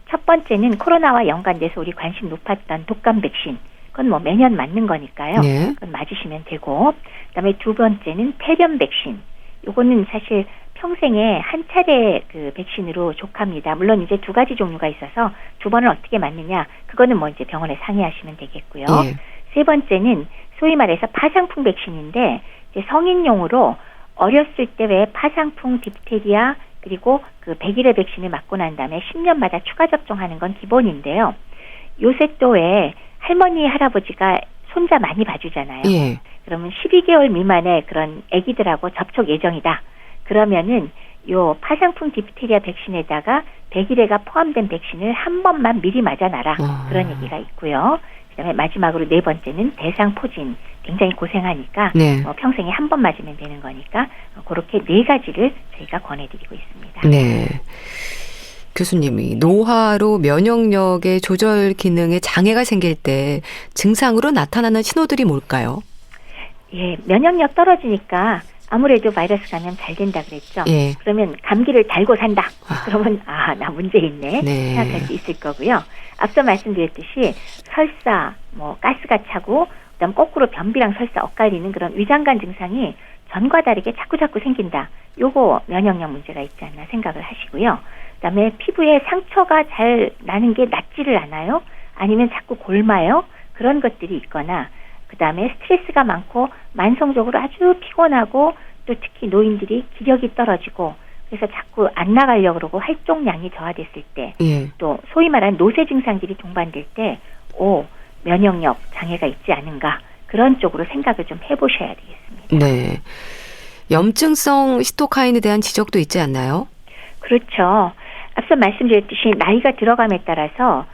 첫 번째는 코로나와 연관돼서 우리 관심 높았던 독감 백신. 그건 매년 맞는 거니까요. 그건 맞으시면 되고. 그다음에 2번째는 폐렴 백신. 요거는 사실 평생에 한 차례 그 백신으로 족합니다. 물론 이제 2가지 종류가 있어서 2번을 어떻게 맞느냐. 그거는 이제 병원에 상의하시면 되겠고요. 3번째는 소위 말해서 파상풍 백신인데 이제 성인용으로 어렸을 때 왜 파상풍, 딥테리아 그리고 그 100일의 백신을 맞고 난 다음에 10년마다 추가 접종하는 건 기본인데요. 요새 또 왜 할머니, 할아버지가 손자 많이 봐주잖아요. 그러면 12개월 미만의 그런 아기들하고 접촉 예정이다. 그러면은 요 파상풍 디프테리아 백신에다가 100일에가 포함된 백신을 한 번만 미리 맞아놔라. 그런 얘기가 있고요. 그다음에 마지막으로 4번째는 대상포진. 굉장히 고생하니까 평생에 한 번 맞으면 되는 거니까 그렇게 4가지를 저희가 권해드리고 있습니다. 교수님이 노화로 면역력의 조절 기능에 장애가 생길 때 증상으로 나타나는 신호들이 뭘까요? 예, 면역력 떨어지니까 아무래도 바이러스 감염 잘 된다 그랬죠. 예. 그러면 감기를 달고 산다. 그러면 나 문제 있네 네. 생각할 수 있을 거고요. 앞서 말씀드렸듯이 설사, 가스가 차고 그다음 거꾸로 변비랑 설사 엇갈리는 그런 위장관 증상이 전과 다르게 자꾸 생긴다. 요거 면역력 문제가 있지 않나 생각을 하시고요. 그다음에 피부에 상처가 잘 나는 게 낫지를 않아요. 아니면 자꾸 골마요. 그런 것들이 있거나 그다음에 스트레스가 많고 만성적으로 아주 피곤하고 또 특히 노인들이 기력이 떨어지고 그래서 자꾸 안 나가려고 그러고 활동량이 저하됐을 때 또 소위 말하는 노쇠 증상들이 동반될 때 면역력 장애가 있지 않은가 그런 쪽으로 생각을 좀 해보셔야 되겠습니다. 네. 염증성 시토카인에 대한 지적도 있지 않나요? 그렇죠. 앞서 말씀드렸듯이 나이가 들어감에 따라서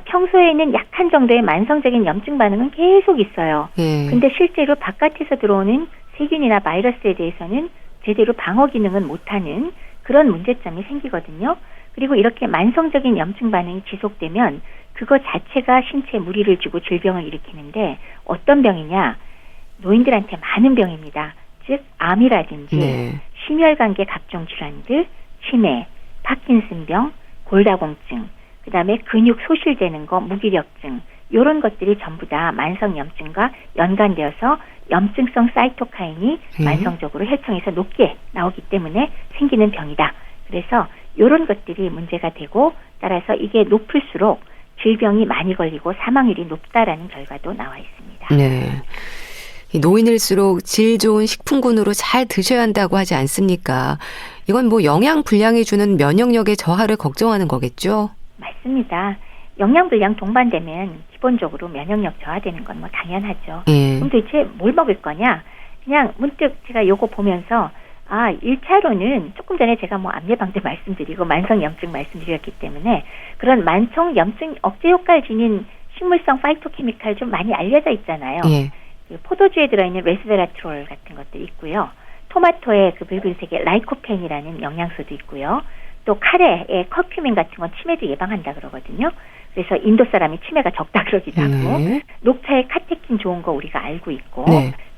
평소에는 약한 정도의 만성적인 염증 반응은 계속 있어요. 근데 실제로 바깥에서 들어오는 세균이나 바이러스에 대해서는 제대로 방어 기능은 못하는 그런 문제점이 생기거든요. 그리고 이렇게 만성적인 염증 반응이 지속되면 그거 자체가 신체에 무리를 주고 질병을 일으키는데 어떤 병이냐? 노인들한테 많은 병입니다. 즉 암이라든지 심혈관계 각종 질환들, 치매, 파킨슨병, 골다공증, 그다음에 근육 소실되는 거, 무기력증 이런 것들이 전부 다 만성염증과 연관되어서 염증성 사이토카인이 만성적으로 혈청에서 높게 나오기 때문에 생기는 병이다. 그래서 이런 것들이 문제가 되고 따라서 이게 높을수록 질병이 많이 걸리고 사망률이 높다라는 결과도 나와 있습니다. 네. 노인일수록 질 좋은 식품군으로 잘 드셔야 한다고 하지 않습니까? 이건 영양 불량이 주는 면역력의 저하를 걱정하는 거겠죠? 맞습니다. 영양 불량 동반되면 기본적으로 면역력 저하되는 건 당연하죠. 그럼 도대체 뭘 먹을 거냐? 그냥 문득 제가 요거 보면서 1차로는 조금 전에 제가 암 예방제 말씀드리고 만성염증 말씀드렸기 때문에 그런 만성염증 억제 효과를 지닌 식물성 파이토케미칼 좀 많이 알려져 있잖아요. 포도주에 들어있는 레스베라트롤 같은 것들이 있고요. 토마토의 그 붉은색의 라이코펜이라는 영양소도 있고요. 또 카레의 커큐민 같은 건 치매도 예방한다 그러거든요. 그래서 인도 사람이 치매가 적다 그러기도 하고 녹차의 카테킨 좋은 거 우리가 알고 있고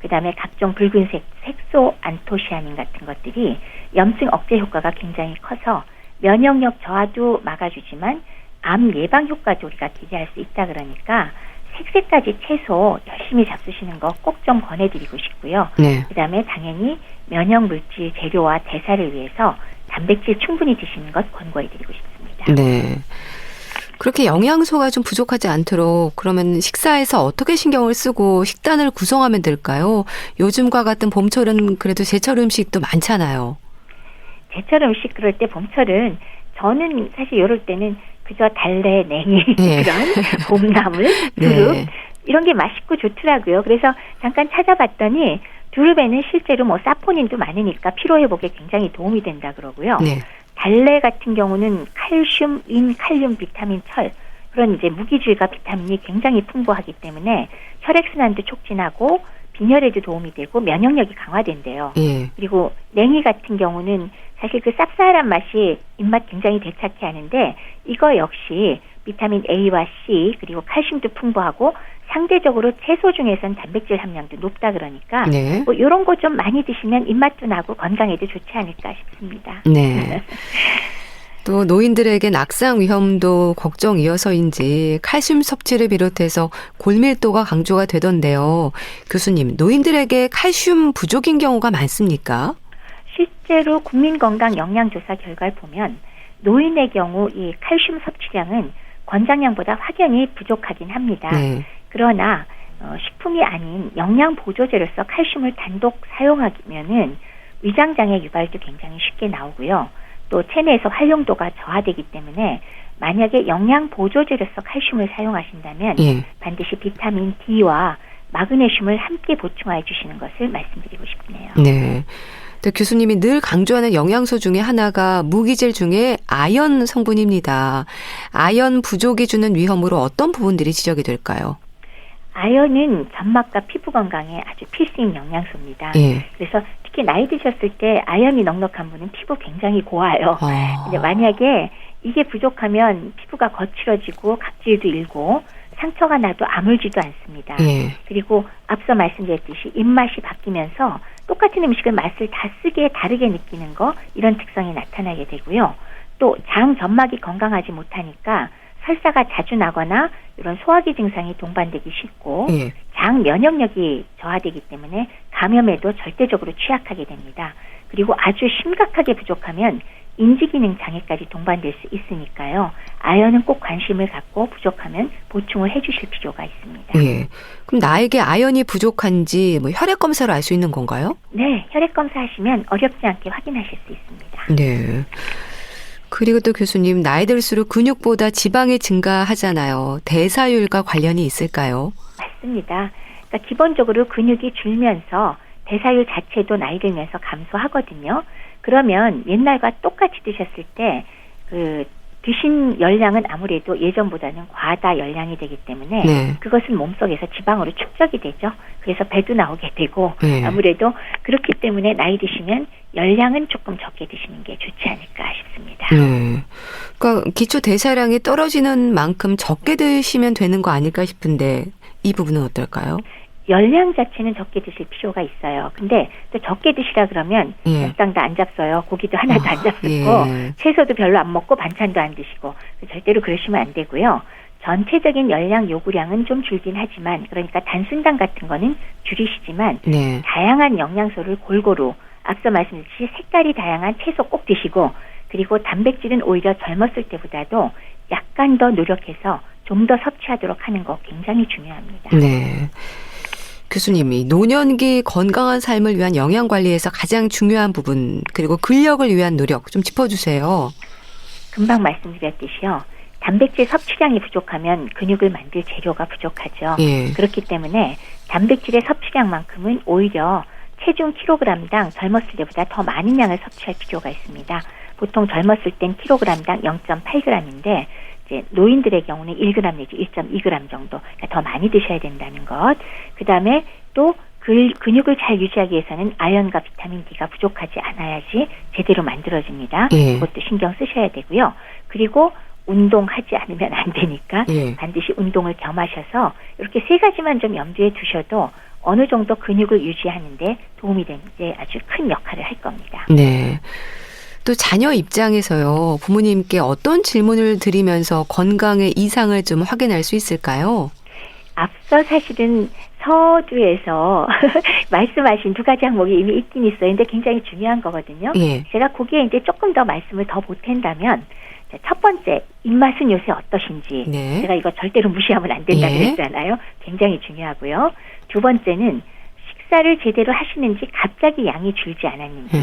그다음에 각종 붉은색 색소 안토시아닌 같은 것들이 염증 억제 효과가 굉장히 커서 면역력 저하도 막아주지만 암 예방 효과도 우리가 기대할 수 있다 그러니까 색색까지 채소 열심히 잡수시는 거 꼭 좀 권해드리고 싶고요. 그다음에 당연히 면역 물질 재료와 대사를 위해서 단백질 충분히 드시는 것 권고해드리고 싶습니다. 네. 그렇게 영양소가 좀 부족하지 않도록 그러면 식사에서 어떻게 신경을 쓰고 식단을 구성하면 될까요? 요즘과 같은 봄철은 그래도 제철 음식도 많잖아요. 제철 음식 그럴 때 봄철은 저는 사실 이럴 때는 그저 달래, 냉이 그런 봄나물, 두릅 이런 게 맛있고 좋더라고요. 그래서 잠깐 찾아봤더니 두릅에는 실제로 사포닌도 많으니까 피로회복에 굉장히 도움이 된다 그러고요. 달래 같은 경우는 칼슘, 인, 칼륨, 비타민, 철 그런 이제 무기질과 비타민이 굉장히 풍부하기 때문에 혈액순환도 촉진하고 빈혈에도 도움이 되고 면역력이 강화된대요. 그리고 냉이 같은 경우는 사실 그 쌉쌀한 맛이 입맛 굉장히 되찾게 하는데 이거 역시 비타민 A와 C 그리고 칼슘도 풍부하고 상대적으로 채소 중에서는 단백질 함량도 높다 그러니까 이런 거 좀 많이 드시면 입맛도 나고 건강에도 좋지 않을까 싶습니다. 네. 또 노인들에겐 악상 위험도 걱정이어서인지 칼슘 섭취를 비롯해서 골밀도가 강조가 되던데요. 교수님, 노인들에게 칼슘 부족인 경우가 많습니까? 실제로 국민건강영양조사 결과를 보면 노인의 경우 이 칼슘 섭취량은 권장량보다 확연히 부족하긴 합니다. 그러나 식품이 아닌 영양보조제로서 칼슘을 단독 사용하면은 위장장애 유발도 굉장히 쉽게 나오고요. 또 체내에서 활용도가 저하되기 때문에 만약에 영양보조제로서 칼슘을 사용하신다면 반드시 비타민 D와 마그네슘을 함께 보충해 주시는 것을 말씀드리고 싶네요. 네. 또 교수님이 늘 강조하는 영양소 중에 하나가 무기질 중에 아연 성분입니다. 아연 부족이 주는 위험으로 어떤 부분들이 지적이 될까요? 아연은 점막과 피부 건강에 아주 필수인 영양소입니다. 그래서 특히 나이 드셨을 때 아연이 넉넉한 분은 피부 굉장히 고와요. 근데 만약에 이게 부족하면 피부가 거칠어지고 각질도 일고 상처가 나도 아물지도 않습니다. 그리고 앞서 말씀드렸듯이 입맛이 바뀌면서 똑같은 음식을 맛을 다 쓰게 다르게 느끼는 거 이런 특성이 나타나게 되고요. 또 장 점막이 건강하지 못하니까 설사가 자주 나거나 이런 소화기 증상이 동반되기 쉽고 장 면역력이 저하되기 때문에 감염에도 절대적으로 취약하게 됩니다. 그리고 아주 심각하게 부족하면 인지기능 장애까지 동반될 수 있으니까요. 아연은 꼭 관심을 갖고 부족하면 보충을 해주실 필요가 있습니다. 그럼 나에게 아연이 부족한지 혈액 검사로 알 수 있는 건가요? 네, 혈액 검사하시면 어렵지 않게 확인하실 수 있습니다. 네. 그리고 또 교수님, 나이 들수록 근육보다 지방이 증가하잖아요. 대사율과 관련이 있을까요? 맞습니다. 그러니까 기본적으로 근육이 줄면서 대사율 자체도 나이 들면서 감소하거든요. 그러면 옛날과 똑같이 드셨을 때 드신 열량은 아무래도 예전보다는 과다 열량이 되기 때문에 그것은 몸속에서 지방으로 축적이 되죠. 그래서 배도 나오게 되고 아무래도 그렇기 때문에 나이 드시면 열량은 조금 적게 드시는 게 좋지 않을까 싶습니다. 그러니까 기초 대사량이 떨어지는 만큼 적게 드시면 되는 거 아닐까 싶은데 이 부분은 어떨까요? 열량 자체는 적게 드실 필요가 있어요. 근데 또 적게 드시라 그러면 적당도 안 잡숴요. 고기도 하나도 안 잡수고 채소도 별로 안 먹고 반찬도 안 드시고 절대로 그러시면 안 되고요. 전체적인 열량 요구량은 좀 줄긴 하지만 그러니까 단순당 같은 거는 줄이시지만 다양한 영양소를 골고루 앞서 말씀드렸듯이 색깔이 다양한 채소 꼭 드시고 그리고 단백질은 오히려 젊었을 때보다도 약간 더 노력해서 좀 더 섭취하도록 하는 거 굉장히 중요합니다. 교수님이 노년기 건강한 삶을 위한 영양관리에서 가장 중요한 부분 그리고 근력을 위한 노력 좀 짚어주세요. 금방 말씀드렸듯이요. 단백질 섭취량이 부족하면 근육을 만들 재료가 부족하죠. 그렇기 때문에 단백질의 섭취량만큼은 오히려 체중 킬로그램당 젊었을 때보다 더 많은 양을 섭취할 필요가 있습니다. 보통 젊었을 땐 킬로그램당 0.8g인데 이제 노인들의 경우는 1g 내지 1.2g 정도 더 많이 드셔야 된다는 것. 그다음에 또 근육을 잘 유지하기 위해서는 아연과 비타민 D가 부족하지 않아야지 제대로 만들어집니다. 그것도 신경 쓰셔야 되고요. 그리고 운동하지 않으면 안 되니까 반드시 운동을 겸하셔서 이렇게 세 가지만 좀 염두에 두셔도 어느 정도 근육을 유지하는데 도움이 되는데 아주 큰 역할을 할 겁니다. 또 자녀 입장에서요. 부모님께 어떤 질문을 드리면서 건강의 이상을 좀 확인할 수 있을까요? 앞서 사실은 서두에서 말씀하신 두 가지 항목이 이미 있긴 있어요. 근데 굉장히 중요한 거거든요. 제가 거기에 이제 조금 더 말씀을 더 보탠다면 첫 번째, 입맛은 요새 어떠신지. 제가 이거 절대로 무시하면 안 된다 그랬잖아요. 굉장히 중요하고요. 두 번째는 식사를 제대로 하시는지 갑자기 양이 줄지 않았는지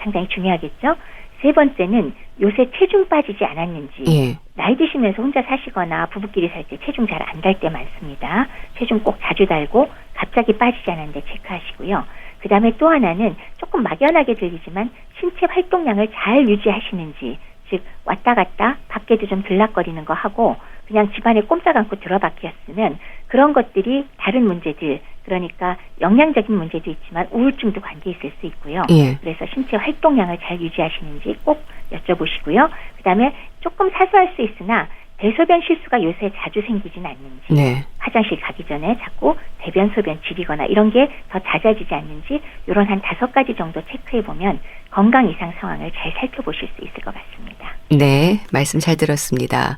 상당히 중요하겠죠. 세 번째는 요새 체중 빠지지 않았는지 나이 드시면서 혼자 사시거나 부부끼리 살 때 체중 잘 안 달 때 많습니다. 체중 꼭 자주 달고 갑자기 빠지지 않았는데 체크하시고요. 그다음에 또 하나는 조금 막연하게 들리지만 신체 활동량을 잘 유지하시는지 즉 왔다 갔다 밖에도 좀 들락거리는 거 하고 그냥 집안에 꼼짝 않고 들어박혔으면 그런 것들이 다른 문제들 그러니까 영양적인 문제도 있지만 우울증도 관계 있을 수 있고요. 그래서 신체 활동량을 잘 유지하시는지 꼭 여쭤보시고요. 그다음에 조금 사소할 수 있으나 대소변 실수가 요새 자주 생기진 않는지 화장실 가기 전에 자꾸 대변 소변 지리거나 이런 게 더 잦아지지 않는지 이런 한 5가지 정도 체크해보면 건강 이상 상황을 잘 살펴보실 수 있을 것 같습니다. 네, 말씀 잘 들었습니다.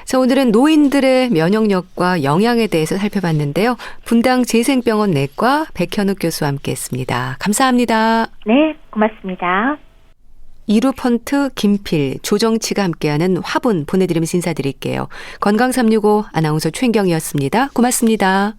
자, 오늘은 노인들의 면역력과 영양에 대해서 살펴봤는데요. 분당 재생병원 내과 백현욱 교수와 함께했습니다. 감사합니다. 네, 고맙습니다. 이루펀트, 김필, 조정치가 함께하는 화분 보내드리면서 인사드릴게요. 건강365 아나운서 최인경이었습니다. 고맙습니다.